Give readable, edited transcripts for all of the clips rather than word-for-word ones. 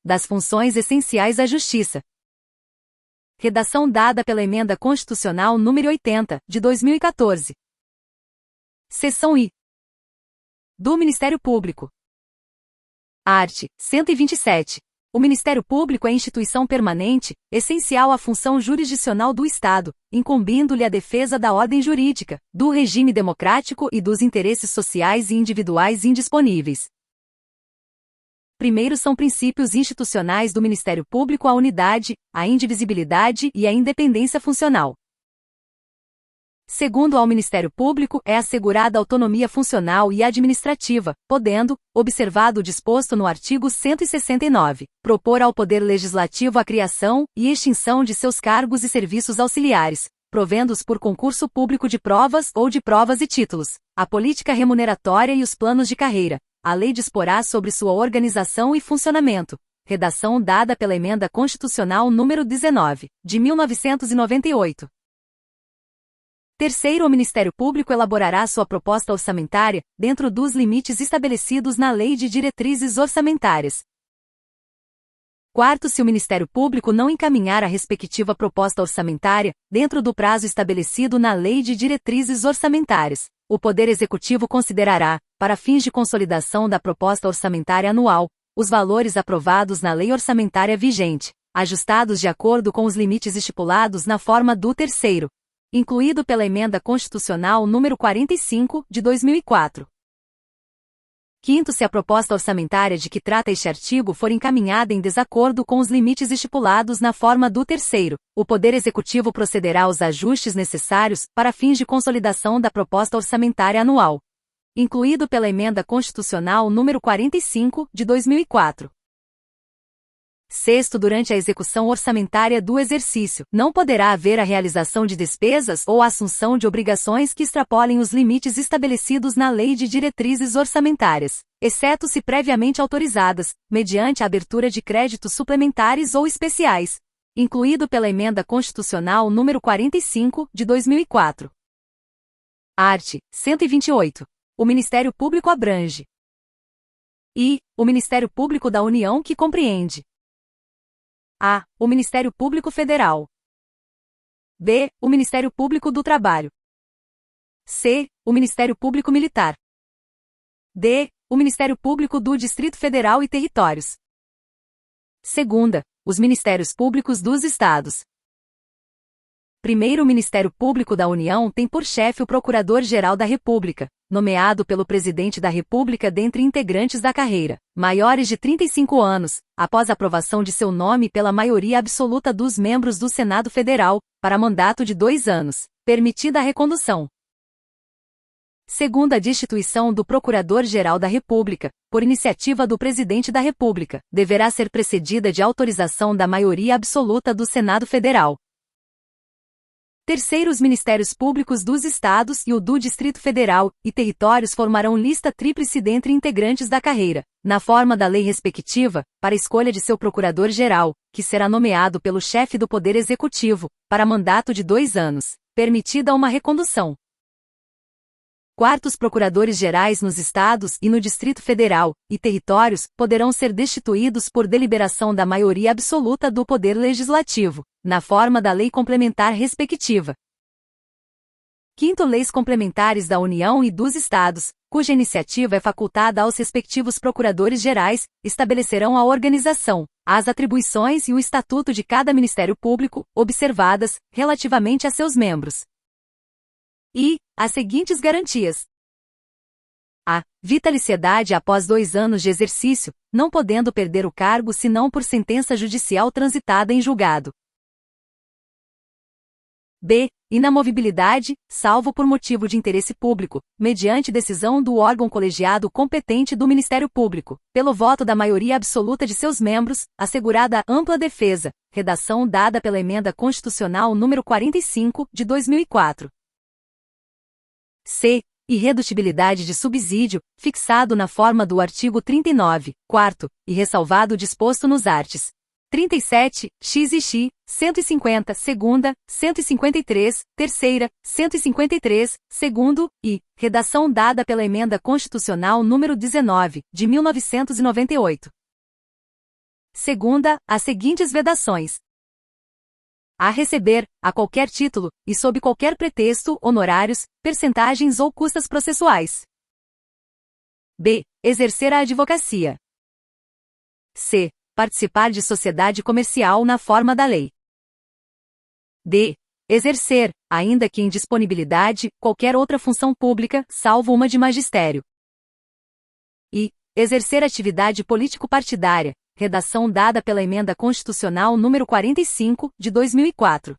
das funções essenciais à Justiça. Redação dada pela Emenda Constitucional número 80, de 2014. Seção I. Do Ministério Público. Art. 127. O Ministério Público é instituição permanente, essencial à função jurisdicional do Estado, incumbindo-lhe a defesa da ordem jurídica, do regime democrático e dos interesses sociais e individuais indisponíveis. Primeiro são princípios institucionais do Ministério Público a unidade, a indivisibilidade e a independência funcional. Segundo, ao Ministério Público é assegurada autonomia funcional e administrativa, podendo, observado o disposto no artigo 169, propor ao Poder Legislativo a criação e extinção de seus cargos e serviços auxiliares, provendo-os por concurso público de provas ou de provas e títulos, a política remuneratória e os planos de carreira. A lei disporá sobre sua organização e funcionamento. Redação dada pela Emenda Constitucional número 19, de 1998. Terceiro, o Ministério Público elaborará sua proposta orçamentária, dentro dos limites estabelecidos na Lei de Diretrizes Orçamentárias. Quarto, se o Ministério Público não encaminhar a respectiva proposta orçamentária, dentro do prazo estabelecido na Lei de Diretrizes Orçamentárias, o Poder Executivo considerará, para fins de consolidação da proposta orçamentária anual, os valores aprovados na lei orçamentária vigente, ajustados de acordo com os limites estipulados na forma do terceiro, incluído pela Emenda Constitucional número 45, de 2004. Quinto, se a proposta orçamentária de que trata este artigo for encaminhada em desacordo com os limites estipulados na forma do terceiro, o Poder Executivo procederá aos ajustes necessários para fins de consolidação da proposta orçamentária anual, incluído pela Emenda Constitucional número 45, de 2004. Sexto, durante a execução orçamentária do exercício, não poderá haver a realização de despesas ou a assunção de obrigações que extrapolem os limites estabelecidos na Lei de Diretrizes Orçamentárias, exceto se previamente autorizadas, mediante a abertura de créditos suplementares ou especiais, incluído pela Emenda Constitucional número 45, de 2004. Art. 128. O Ministério Público abrange. I. O Ministério Público da União que compreende. A. O Ministério Público Federal. B. O Ministério Público do Trabalho. C. O Ministério Público Militar. D. O Ministério Público do Distrito Federal e Territórios. Segunda, os Ministérios Públicos dos Estados. Primeiro, o Ministério Público da União tem por chefe o Procurador-Geral da República, nomeado pelo Presidente da República dentre integrantes da carreira, maiores de 35 anos, após aprovação de seu nome pela maioria absoluta dos membros do Senado Federal, para mandato de 2 anos, permitida a recondução. Segunda, a destituição do Procurador-Geral da República, por iniciativa do Presidente da República, deverá ser precedida de autorização da maioria absoluta do Senado Federal. Terceiro, os Ministérios Públicos dos Estados e o do Distrito Federal e Territórios formarão lista tríplice dentre integrantes da carreira, na forma da lei respectiva, para escolha de seu Procurador-Geral, que será nomeado pelo chefe do Poder Executivo, para mandato de 2 anos, permitida uma recondução. Quarto, os procuradores-gerais nos estados e no Distrito Federal e Territórios poderão ser destituídos por deliberação da maioria absoluta do Poder Legislativo, na forma da lei complementar respectiva. Quinto, leis complementares da União e dos Estados, cuja iniciativa é facultada aos respectivos procuradores-gerais, estabelecerão a organização, as atribuições e o estatuto de cada Ministério Público, observadas, relativamente a seus membros. E, as seguintes garantias. A. Vitaliciedade após 2 anos de exercício, não podendo perder o cargo senão por sentença judicial transitada em julgado. B. Inamovibilidade, salvo por motivo de interesse público, mediante decisão do órgão colegiado competente do Ministério Público, pelo voto da maioria absoluta de seus membros, assegurada a ampla defesa, redação dada pela Emenda Constitucional número 45, de 2004. C. Irredutibilidade de subsídio, fixado na forma do artigo 39, quarto, e ressalvado o disposto nos arts. 37, x e x, 150, segunda, 153, terceira, 153, segundo, e, redação dada pela Emenda Constitucional número 19, de 1998. Segunda, as seguintes vedações: a receber, a qualquer título, e sob qualquer pretexto, honorários, percentagens ou custas processuais. B. Exercer a advocacia. C. Participar de sociedade comercial na forma da lei. D. Exercer, ainda que em disponibilidade, qualquer outra função pública, salvo uma de magistério. E. Exercer atividade político-partidária, redação dada pela Emenda Constitucional número 45, de 2004.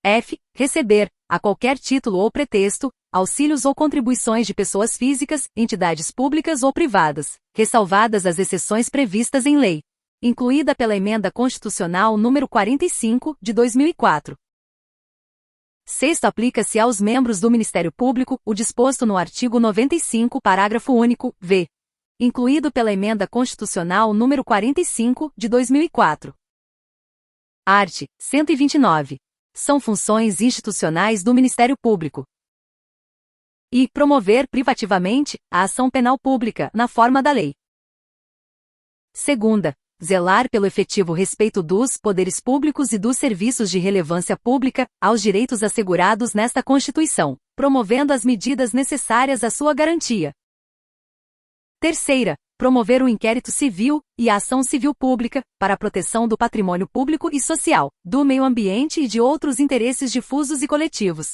F. Receber, a qualquer título ou pretexto, auxílios ou contribuições de pessoas físicas, entidades públicas ou privadas, ressalvadas as exceções previstas em lei, incluída pela Emenda Constitucional número 45, de 2004. Sexto, aplica-se aos membros do Ministério Público o disposto no artigo 95, parágrafo único, v. incluído pela Emenda Constitucional número 45, de 2004. Art. 129. São funções institucionais do Ministério Público. E promover privativamente a ação penal pública na forma da lei. Segunda, zelar pelo efetivo respeito dos poderes públicos e dos serviços de relevância pública aos direitos assegurados nesta Constituição, promovendo as medidas necessárias à sua garantia. Terceira, promover o inquérito civil e a ação civil pública para a proteção do patrimônio público e social, do meio ambiente e de outros interesses difusos e coletivos.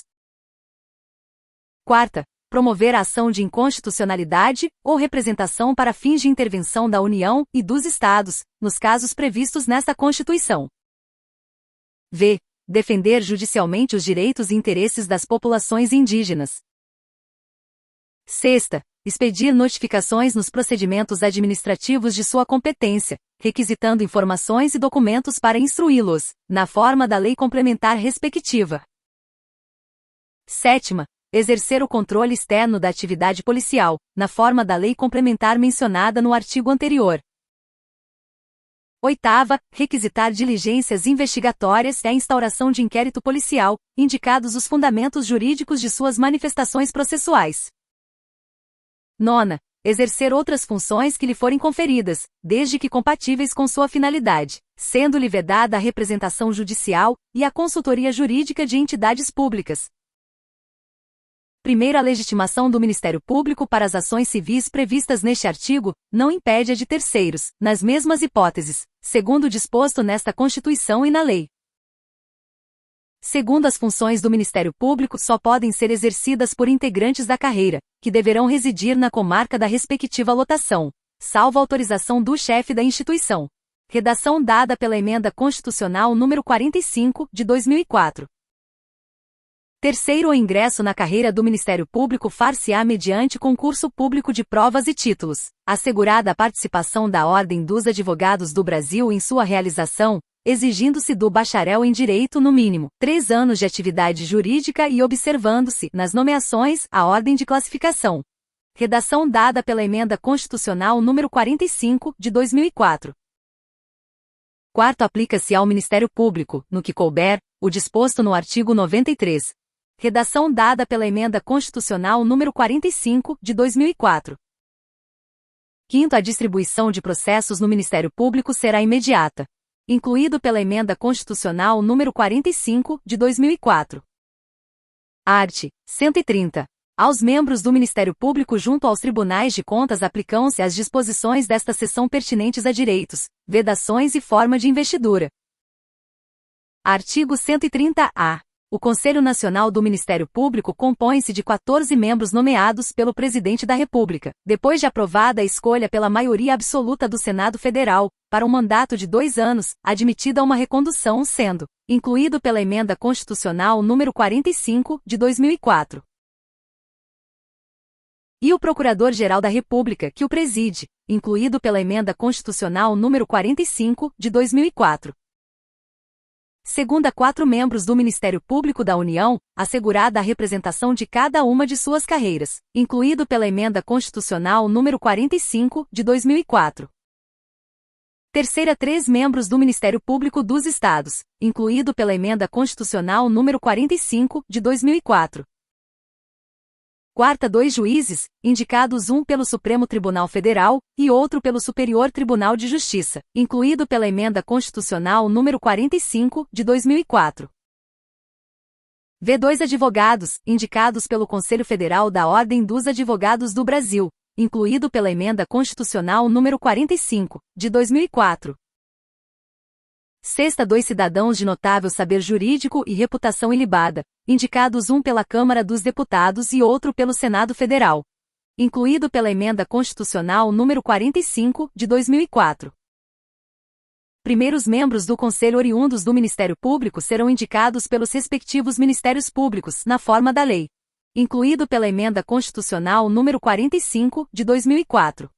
Quarta, promover a ação de inconstitucionalidade ou representação para fins de intervenção da União e dos Estados, nos casos previstos nesta Constituição. V. Defender judicialmente os direitos e interesses das populações indígenas. Sexta, expedir notificações nos procedimentos administrativos de sua competência, requisitando informações e documentos para instruí-los, na forma da lei complementar respectiva. Sétima, exercer o controle externo da atividade policial, na forma da lei complementar mencionada no artigo anterior. Oitava, requisitar diligências investigatórias e a instauração de inquérito policial, indicados os fundamentos jurídicos de suas manifestações processuais. Nona, exercer outras funções que lhe forem conferidas, desde que compatíveis com sua finalidade, sendo-lhe vedada a representação judicial e a consultoria jurídica de entidades públicas. Primeiro, a legitimação do Ministério Público para as ações civis previstas neste artigo não impede a de terceiros, nas mesmas hipóteses, segundo o disposto nesta Constituição e na lei. Segundo, as funções do Ministério Público só podem ser exercidas por integrantes da carreira, que deverão residir na comarca da respectiva lotação, salvo autorização do chefe da instituição. Redação dada pela Emenda Constitucional número 45, de 2004. Terceiro, o ingresso na carreira do Ministério Público far-se-á mediante concurso público de provas e títulos, assegurada a participação da Ordem dos Advogados do Brasil em sua realização, exigindo-se do bacharel em Direito no mínimo 3 anos de atividade jurídica e observando-se, nas nomeações, a ordem de classificação. Redação dada pela Emenda Constitucional número 45, de 2004. Quarto, aplica-se ao Ministério Público, no que couber, o disposto no artigo 93. Redação dada pela Emenda Constitucional número 45, de 2004. Quinto, a distribuição de processos no Ministério Público será imediata, incluído pela Emenda Constitucional número 45, de 2004. Art. 130. Aos membros do Ministério Público junto aos tribunais de contas aplicam-se as disposições desta seção pertinentes a direitos, vedações e forma de investidura. Artigo 130-A. O Conselho Nacional do Ministério Público compõe-se de 14 membros nomeados pelo Presidente da República, depois de aprovada a escolha pela maioria absoluta do Senado Federal, para um mandato de 2 anos, admitida uma recondução sendo incluído pela Emenda Constitucional número 45, de 2004. E o Procurador-Geral da República, que o preside, incluído pela Emenda Constitucional número 45, de 2004. Segunda, 4 membros do Ministério Público da União, assegurada a representação de cada uma de suas carreiras, incluído pela Emenda Constitucional número 45, de 2004. Terceira, 3 membros do Ministério Público dos Estados, incluído pela Emenda Constitucional número 45, de 2004. Quarta, 2 juízes, indicados um pelo Supremo Tribunal Federal e outro pelo Superior Tribunal de Justiça, incluído pela Emenda Constitucional número 45, de 2004. V. 2 advogados, indicados pelo Conselho Federal da Ordem dos Advogados do Brasil, incluído pela Emenda Constitucional número 45, de 2004. Sexta, 2 cidadãos de notável saber jurídico e reputação ilibada, indicados um pela Câmara dos Deputados e outro pelo Senado Federal, incluído pela Emenda Constitucional número 45, de 2004. Primeiros membros do Conselho oriundos do Ministério Público serão indicados pelos respectivos Ministérios Públicos, na forma da lei, incluído pela Emenda Constitucional número 45, de 2004.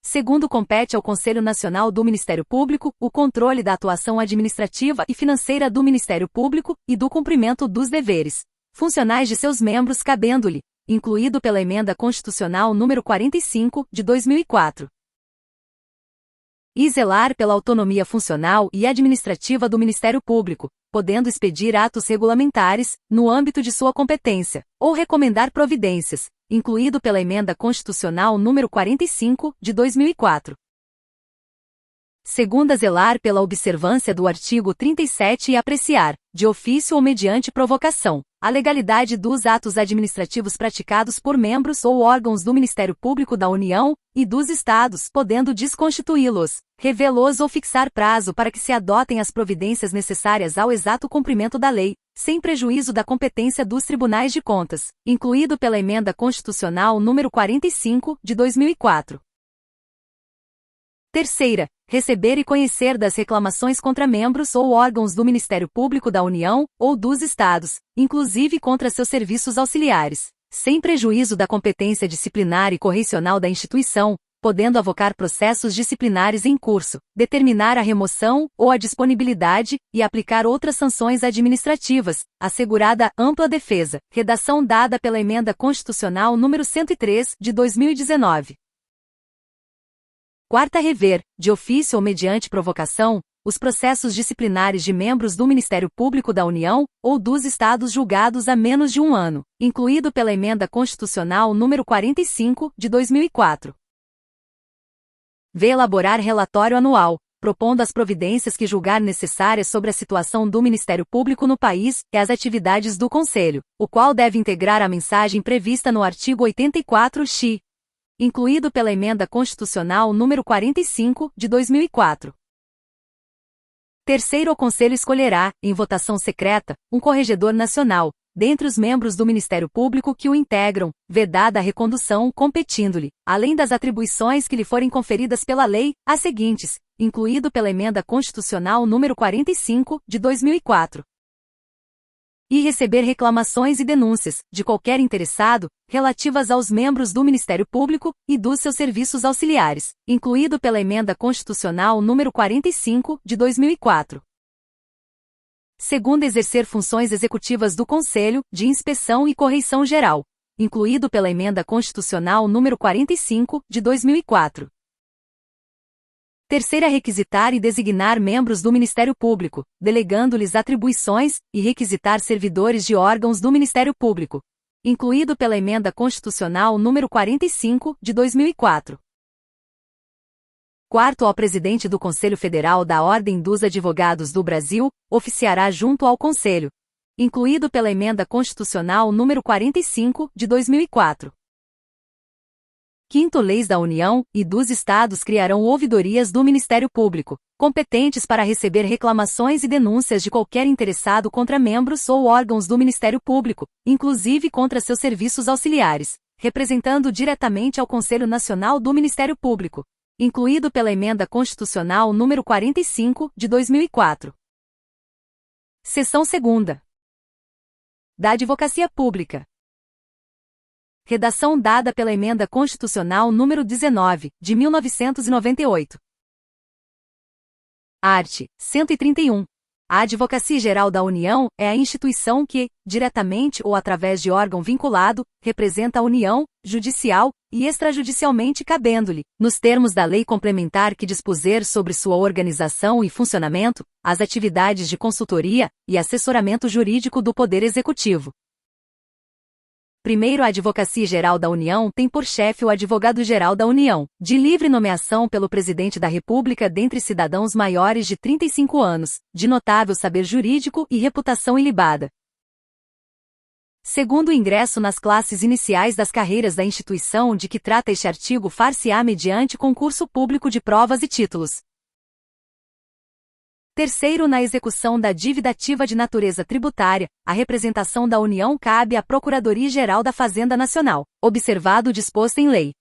Segundo, compete ao Conselho Nacional do Ministério Público o controle da atuação administrativa e financeira do Ministério Público e do cumprimento dos deveres funcionais de seus membros, cabendo-lhe, incluído pela Emenda Constitucional número 45, de 2004. E zelar pela autonomia funcional e administrativa do Ministério Público, podendo expedir atos regulamentares, no âmbito de sua competência, ou recomendar providências, incluído pela Emenda Constitucional número 45, de 2004. Segunda, zelar pela observância do artigo 37 e apreciar, de ofício ou mediante provocação, a legalidade dos atos administrativos praticados por membros ou órgãos do Ministério Público da União e dos Estados, podendo desconstituí-los, revê-los ou fixar prazo para que se adotem as providências necessárias ao exato cumprimento da lei, sem prejuízo da competência dos tribunais de contas, incluído pela Emenda Constitucional número 45, de 2004. Terceira, receber e conhecer das reclamações contra membros ou órgãos do Ministério Público da União ou dos Estados, inclusive contra seus serviços auxiliares, sem prejuízo da competência disciplinar e correicional da instituição, podendo avocar processos disciplinares em curso, determinar a remoção ou a disponibilidade e aplicar outras sanções administrativas, assegurada ampla defesa, redação dada pela Emenda Constitucional número 103, de 2019. Quarta, rever, de ofício ou mediante provocação, os processos disciplinares de membros do Ministério Público da União ou dos Estados julgados há menos de um ano, incluído pela Emenda Constitucional número 45, de 2004. V. Elaborar relatório anual, propondo as providências que julgar necessárias sobre a situação do Ministério Público no país e as atividades do Conselho, o qual deve integrar a mensagem prevista no artigo 84-x, incluído pela Emenda Constitucional número 45, de 2004. Terceiro, o Conselho escolherá, em votação secreta, um corregedor nacional, dentre os membros do Ministério Público que o integram, vedada a recondução competindo-lhe, além das atribuições que lhe forem conferidas pela lei, as seguintes, incluído pela Emenda Constitucional número 45, de 2004. E receber reclamações e denúncias, de qualquer interessado, relativas aos membros do Ministério Público e dos seus serviços auxiliares, incluído pela Emenda Constitucional número 45, de 2004. Segundo, exercer funções executivas do Conselho, de inspeção e correição geral, incluído pela Emenda Constitucional número 45, de 2004. Terceira, requisitar e designar membros do Ministério Público, delegando-lhes atribuições, e requisitar servidores de órgãos do Ministério Público, incluído pela Emenda Constitucional número 45, de 2004. Quarto, ao presidente do Conselho Federal da Ordem dos Advogados do Brasil, oficiará junto ao Conselho, incluído pela Emenda Constitucional número 45, de 2004. Quinto, leis da União e dos Estados criarão ouvidorias do Ministério Público, competentes para receber reclamações e denúncias de qualquer interessado contra membros ou órgãos do Ministério Público, inclusive contra seus serviços auxiliares, representando diretamente ao Conselho Nacional do Ministério Público, incluído pela Emenda Constitucional número 45, de 2004. Seção 2ª. Da Advocacia Pública. Redação dada pela Emenda Constitucional número 19, de 1998. Art. 131. A Advocacia Geral da União é a instituição que, diretamente ou através de órgão vinculado, representa a União, judicial e extrajudicialmente cabendo-lhe, nos termos da lei complementar que dispuser sobre sua organização e funcionamento, as atividades de consultoria e assessoramento jurídico do Poder Executivo. Primeiro, a Advocacia Geral da União tem por chefe o Advogado-Geral da União, de livre nomeação pelo Presidente da República dentre cidadãos maiores de 35 anos, de notável saber jurídico e reputação ilibada. Segundo, o ingresso nas classes iniciais das carreiras da instituição de que trata este artigo far-se-á mediante concurso público de provas e títulos. Terceiro, na execução da dívida ativa de natureza tributária, a representação da União cabe à Procuradoria-Geral da Fazenda Nacional, observado o disposto em lei.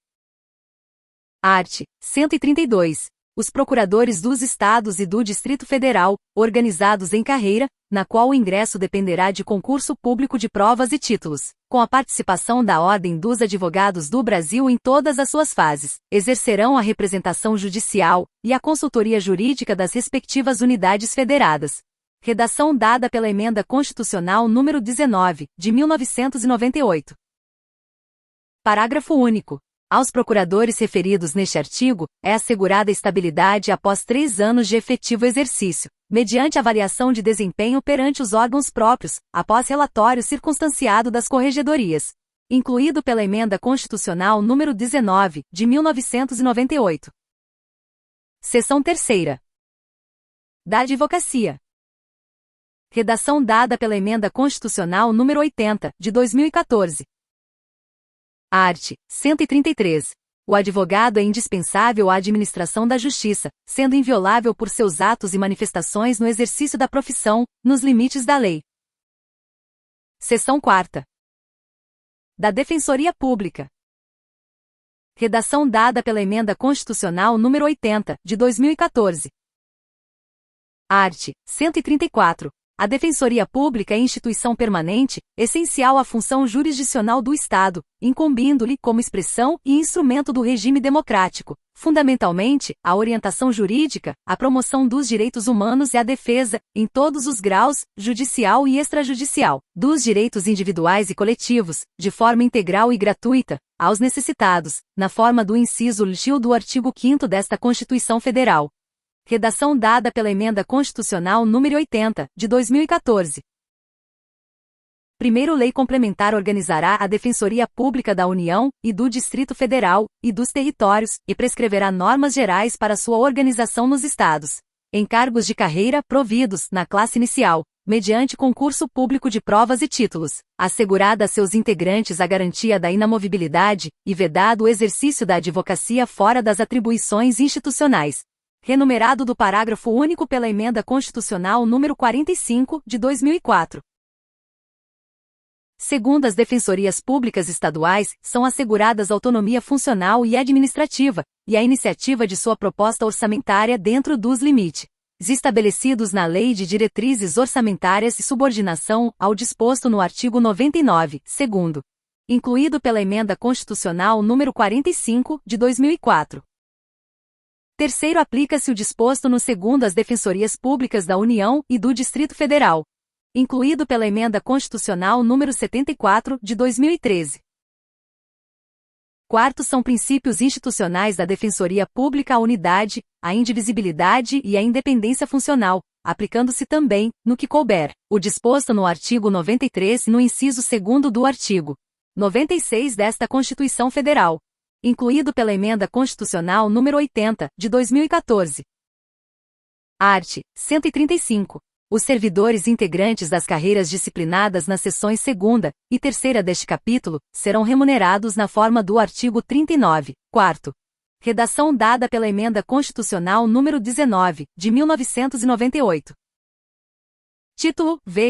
Art. 132. Os procuradores dos Estados e do Distrito Federal, organizados em carreira, na qual o ingresso dependerá de concurso público de provas e títulos, com a participação da Ordem dos Advogados do Brasil em todas as suas fases, exercerão a representação judicial e a consultoria jurídica das respectivas unidades federadas. Redação dada pela Emenda Constitucional número 19, de 1998. Parágrafo único. Aos procuradores referidos neste artigo, é assegurada estabilidade após 3 anos de efetivo exercício, mediante avaliação de desempenho perante os órgãos próprios, após relatório circunstanciado das corregedorias. Incluído pela Emenda Constitucional número 19, de 1998. Seção 3ª. Da Advocacia. Redação dada pela Emenda Constitucional número 80, de 2014. Art. 133. O advogado é indispensável à administração da justiça, sendo inviolável por seus atos e manifestações no exercício da profissão, nos limites da lei. Seção 4ª. Da Defensoria Pública. Redação dada pela Emenda Constitucional número 80, de 2014. Art. 134. A Defensoria Pública é instituição permanente, essencial à função jurisdicional do Estado, incumbindo-lhe como expressão e instrumento do regime democrático, fundamentalmente, a orientação jurídica, a promoção dos direitos humanos e a defesa, em todos os graus, judicial e extrajudicial, dos direitos individuais e coletivos, de forma integral e gratuita, aos necessitados, na forma do inciso L do artigo 5º desta Constituição Federal. Redação dada pela Emenda Constitucional número 80, de 2014. Primeiro, lei complementar organizará a Defensoria Pública da União e do Distrito Federal e dos territórios e prescreverá normas gerais para sua organização nos estados. Encargos de carreira providos na classe inicial, mediante concurso público de provas e títulos, assegurada a seus integrantes a garantia da inamovibilidade e vedado o exercício da advocacia fora das atribuições institucionais. Renumerado do parágrafo único pela Emenda Constitucional número 45, de 2004. Segundo, as defensorias públicas estaduais, são asseguradas autonomia funcional e administrativa, e a iniciativa de sua proposta orçamentária dentro dos limites estabelecidos na Lei de Diretrizes Orçamentárias e Subordinação ao disposto no artigo 99, segundo. Incluído pela Emenda Constitucional número 45, de 2004. Terceiro, aplica-se o disposto no segundo às defensorias públicas da União e do Distrito Federal, incluído pela Emenda Constitucional número 74, de 2013. Quarto, são princípios institucionais da Defensoria Pública a unidade, a indivisibilidade e a independência funcional, aplicando-se também, no que couber, o disposto no artigo 93 e no inciso 2º do artigo 96 desta Constituição Federal, incluído pela Emenda Constitucional número 80, de 2014. Art. 135. Os servidores integrantes das carreiras disciplinadas nas seções 2ª e 3ª deste capítulo serão remunerados na forma do artigo 39, 4º. Redação dada pela Emenda Constitucional número 19, de 1998. Título V.